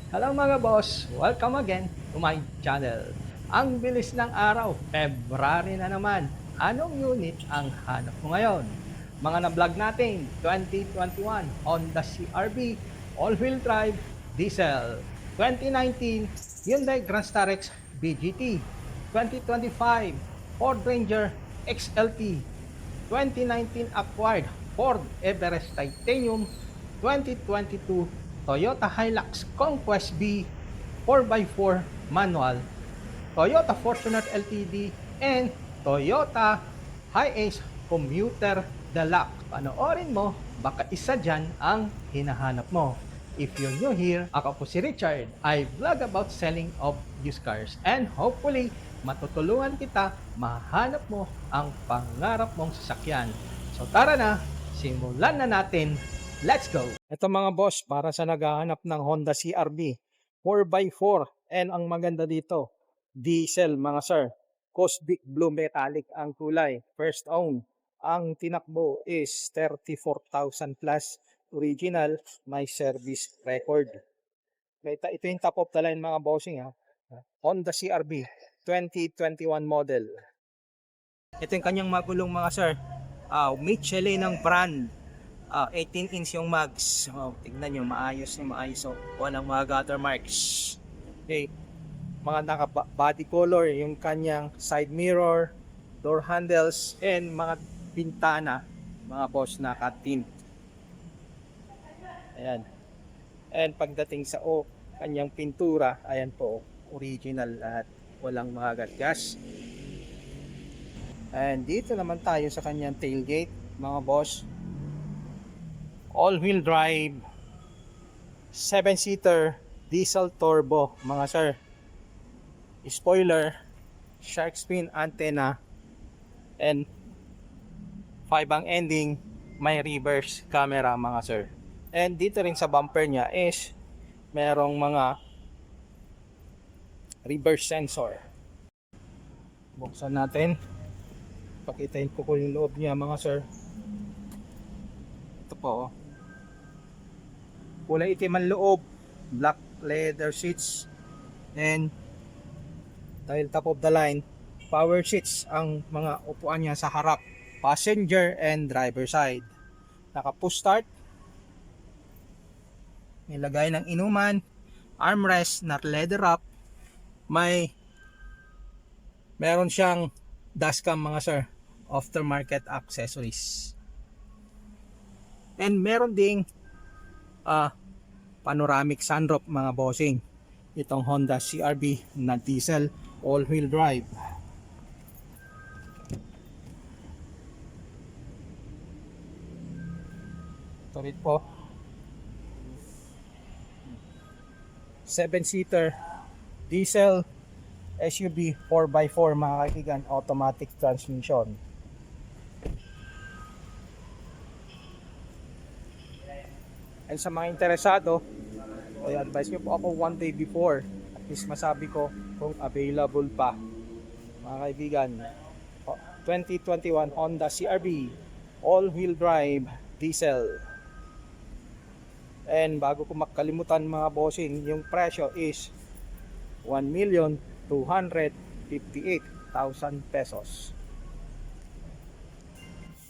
Hello mga boss! Welcome again to my channel. Ang bilis ng araw, February na naman. Anong unit ang hanap mo ngayon? Mga na-vlog natin, 2021 Honda CR-V, all-wheel drive, diesel. 2019 Hyundai Grand Starex BGT. 2025 Ford Ranger XLT. 2019 acquired Ford Everest Titanium. 2022 Toyota Hilux Conquest B 4x4 manual, Toyota Fortuner Ltd, and Toyota Hiace Commuter Deluxe. Panoorin mo, baka isa dyan ang hinahanap mo. If you're new here, ako po si Richard. I vlog about selling of used cars and hopefully matutulungan kita mahanap mo ang pangarap mong sasakyan. So tara na, simulan na natin. Let's go! Ito mga boss, para sa naghahanap ng Honda CR-V 4x4, and ang maganda dito, diesel mga sir. Cosmic Blue Metallic ang kulay. First own. Ang tinakbo is 34,000 plus. Original, may service record. Ito yung top of the line mga bossing ha. Honda CR-V 2021 model. Ito yung kanyang magulong mga sir. Michelin ng brand. 18 inch yung mags. Tignan nyo, maayos na maayos. Walang mga gutter marks. Okay. Mga naka body color, yung kanyang side mirror, door handles, and mga bintana, mga boss, naka tint. Ayan. And pagdating sa kanyang pintura, ayan po, original at walang mga gatgas. And dito naman tayo sa kanyang tailgate, mga boss. All-wheel drive, 7-seater, diesel turbo, mga sir. Spoiler, shark fin antenna, and 5 ang ending, may reverse camera mga sir. And dito rin sa bumper niya is merong mga reverse sensor. Buksan natin, pakitain ko yung loob niya mga sir. Ito po, kulay itim ang loob, black leather seats, and dahil top of the line, power seats ang mga upuan niya sa harap, passenger and driver side. Naka push start, nilagay ng inuman, armrest na leather wrap, meron siyang dashcam mga sir, aftermarket accessories. And meron ding panoramic sunroof mga bossing. Itong Honda CR-V na diesel all-wheel drive. Ito rin po, 7-seater diesel SUV 4x4 mga kaibigan, automatic transmission. And sa mga interesado, I advise nyo po ako one day before, at least masabi ko kung available pa mga kaibigan. 2021 Honda CR-V all-wheel drive diesel. And bago ko makalimutan mga bossing, yung presyo is 1,258,000 pesos.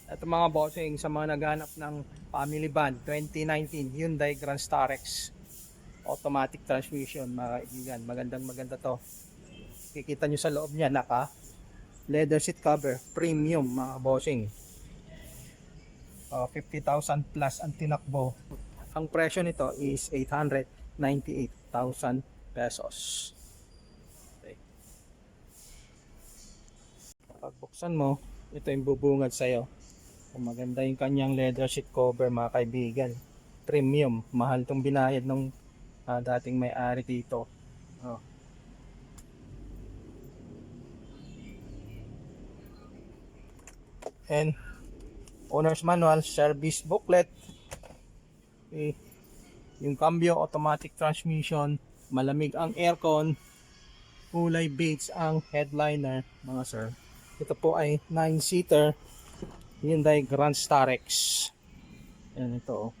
Ito mga bossing, sa mga naghanap ng family van, 2019 Hyundai Grand Starex automatic transmission mga kaibigan, maganda to. Kikita nyo sa loob niya, naka leather seat cover, premium mga bossing. 50,000 plus ang tinakbo. Ang presyo nito is 898,000 pesos. Okay. Pagbuksan mo, ito yung bubungad sa'yo. Maganda yung kanyang leather seat cover mga kaibigan, premium. Mahal tong binayad ng dating may-ari dito. And owner's manual, service booklet. Okay. Yung cambio, automatic transmission, malamig ang aircon, kulay beige ang headliner mga sir. Ito po ay 9-seater Hyundai Grand Starex. Ayan ito.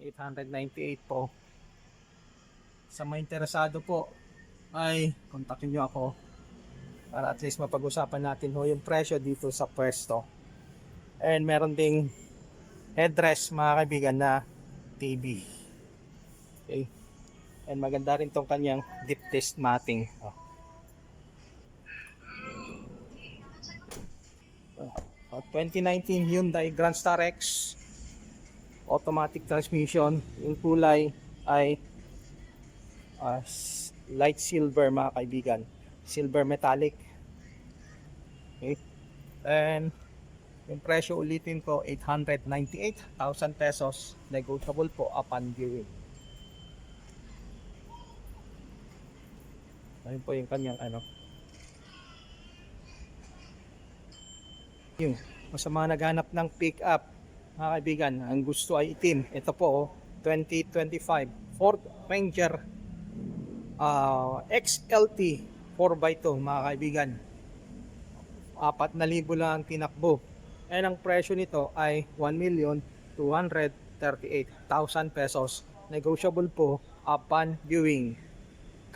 898 po. Sa mga interesado po ay kontakin nyo ako para at least mapag-usapan natin ho yung presyo dito sa pwesto. And meron ding headrest mga kaibigan na TV. Okay. And maganda rin tong kanyang deep test matting. 2019 Hyundai Grand Star X automatic transmission. Yung kulay ay light silver mga kaibigan, silver metallic. Okay. And yung presyo ulitin ko 898,000 pesos, negotiable po upon viewing. Ayun po yung kanyang yung sa mga naghanap ng pick up mga kaibigan, ang gusto ay itim. Ito po 2025 Ford Ranger XLT 4x2 mga kaibigan, 4,000 lang ang tinakbo. And ang presyo nito ay 1,238,000 pesos, negotiable po upon viewing.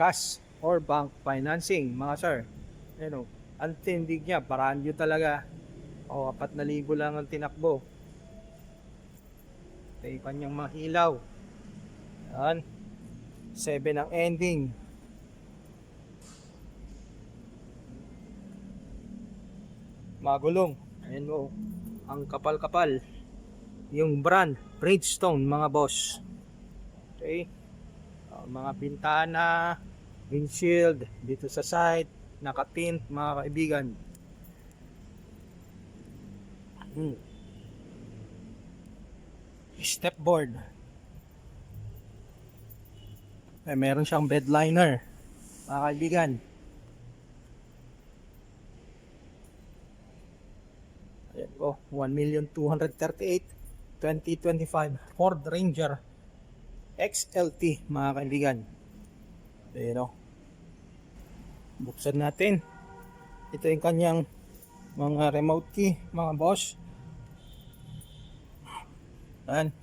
Cash or bank financing mga sir. Ang tindig niya, brand new talaga. 4,000 lang ang tinakbo. Ito yung kanyang mahilaw. Yan. 7 ang ending. Magulong. Ayan mo. Ang kapal-kapal. Yung brand, Bridgestone mga boss. Okay. Mga bintana, windshield, dito sa side, naka-tint mga kaibigan. Stepboard. Meron siyang bed liner mga kaibigan. Ayan po, 1,238,000 2025 Ford Ranger XLT mga kaibigan. Ayan o. Buksan natin. Ito yung kanyang mga remote key mga boss. Ayan.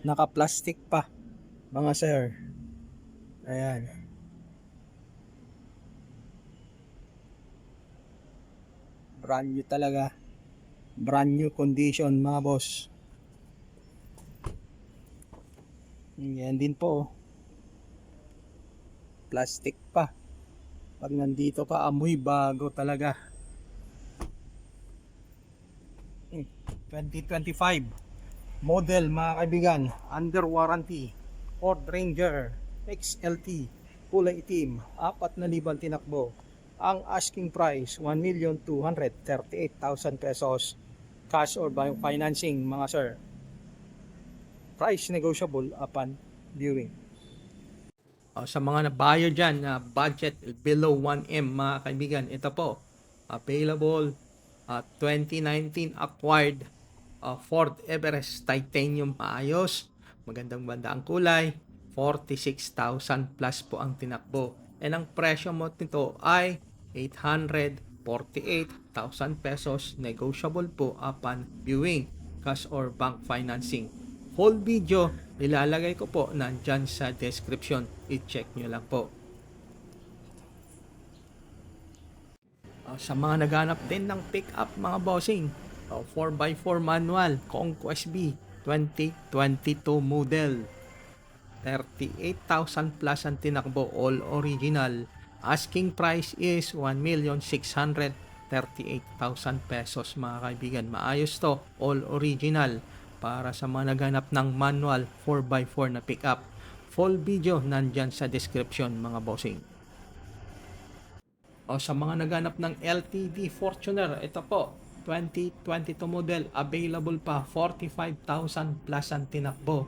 Naka-plastic pa mga sir. Ayan. Brand new talaga. Brand new condition mga boss. Yan din po. Plastic pa. Pag nandito ka, amoy bago talaga. 2025 model mga kaibigan, under warranty, Ford Ranger XLT, kulay itim, 4,000 tinakbo. Ang asking price 1,238,000 pesos, cash or by financing mga sir. Price negotiable upon viewing. Sa mga buyer dyan na budget below 1M mga kaibigan, ito po available 2019 acquired Ford Everest Titanium, maayos, magandang banda ang kulay, 46,000 plus po ang tinakbo. And ang presyo mo nito ay 848,000 pesos, negotiable po upon viewing, cash or bank financing. Whole video ilalagay ko po nandyan sa description, i-check nyo lang po. Sa mga naghanap din ng pick up mga bossing, 4x4 manual Conquest B 2022 model, 38,000 plus ang tinakbo, all original. Asking price is 1,638,000 pesos mga kaibigan. Maayos to, all original, para sa mga naghanap ng manual 4x4 na pick up. Full video nandyan sa description mga bossing. Sa mga naghanap ng LTD Fortuner, ito po 2022 model, available pa, 45,000 plus ang tinakbo,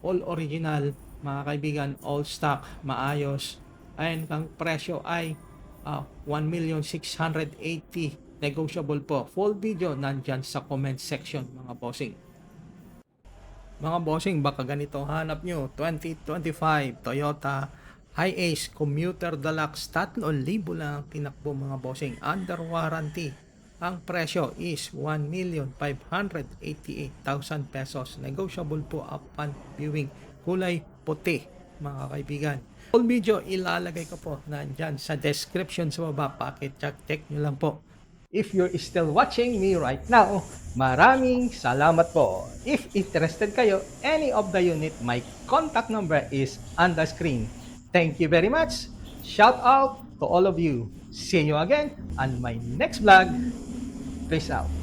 all original mga kaibigan, all stock, maayos. Ayun, ang presyo ay 1,680,000, negotiable po. Full video nandyan sa comment section mga bossing. Mga bossing, baka ganito hanap nyo, 2025 Toyota Hiace Commuter Deluxe, 3,000 lang tinakbo mga bossing, under warranty. Ang presyo is 1,588,000 pesos. Negotiable po upon viewing. Kulay puti, mga kaibigan. Full video ilalagay ko po nandyan sa description sa baba. Check nyo lang po. If you're still watching me right now, maraming salamat po. If interested kayo, any of the unit, my contact number is on the screen. Thank you very much. Shout out to all of you. See you again on my next vlog. Peace out.